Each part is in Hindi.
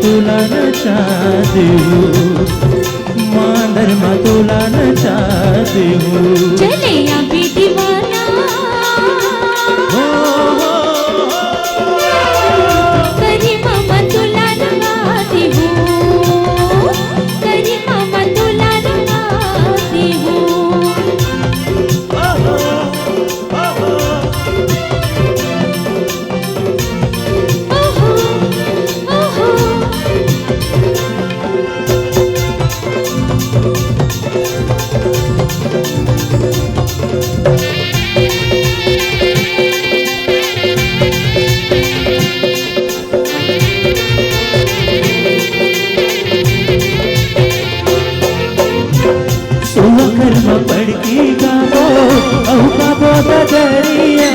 तुला नचाती हूँ, मांदर माँ तुला नचाती हूँ। चले या भी दीवाना करी मामा तुला रंगाती हूँ, करी मामा तुला रंगाती हूँ। कर्म पड़की गावो औका बोधा दरिया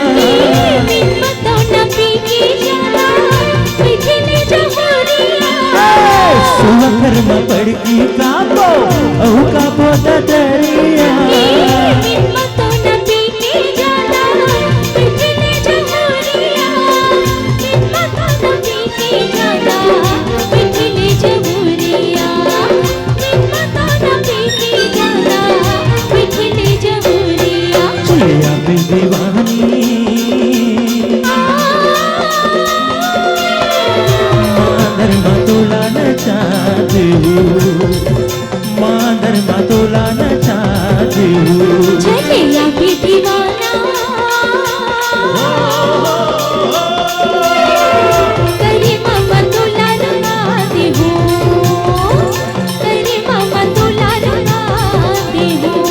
मिन्नतो न पीकी जाला मिठिने जहुरिया सुवा कर्म पड़की गावो औका बोधा दरिया मिन्नतो न पीकी जाला मिठिने जहुरिया मिन्नतो न पीकी जाला मिठिने जहुरिया मिन्नतो न पीकी जाला मिठिने जहुरिया। चलिया भी दीवानी मांदर माँ तुला नचाती हूँ, मांदर माँ तुला नचाती हूँ। चलिया भी दीवाना करी मामा तुला रंगाती हूँ, करी मामा तुला रंगाती हूँ।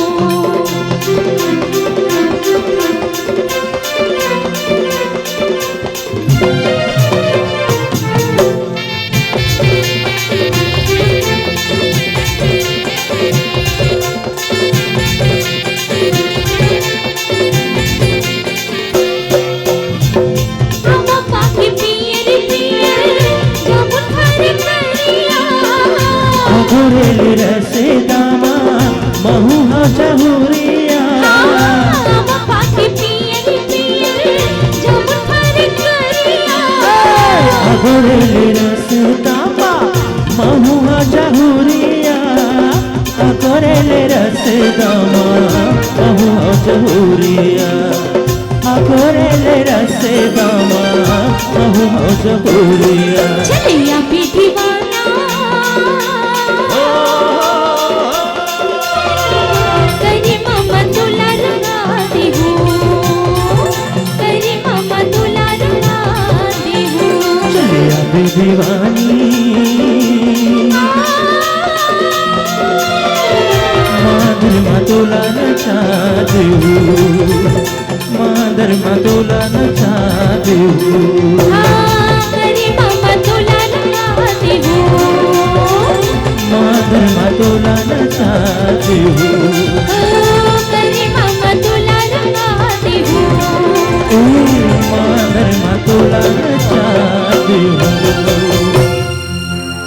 आवा पाके पियर पियर जामुन खाने करिया घुरेली रसे दामा महुआ जहुरिया आवा पाके पियर पियर जामुन खाने करिया घुरेली रसे दामा महुआ जहुरिया घुरेली रसे दामा महुआ जहुरिया घुरेली रसे दामा महुआ जहुरिया। चलिया भी दीवाना करी मामा तुला रंगाती हूँ, करी मामा तुला रंगाती हूँ। चलिया भी दीवानी मांदर माँ तुला नचाती हूँ, मांदर माँ तुला नचाती हूँ। करी मामा तुला रंगाती हूँ, मांदर माँ तुला नचाती हूँ, करी मामा तुला रंगाती हूँ। मांदर माँ तुला नचाती हूँ।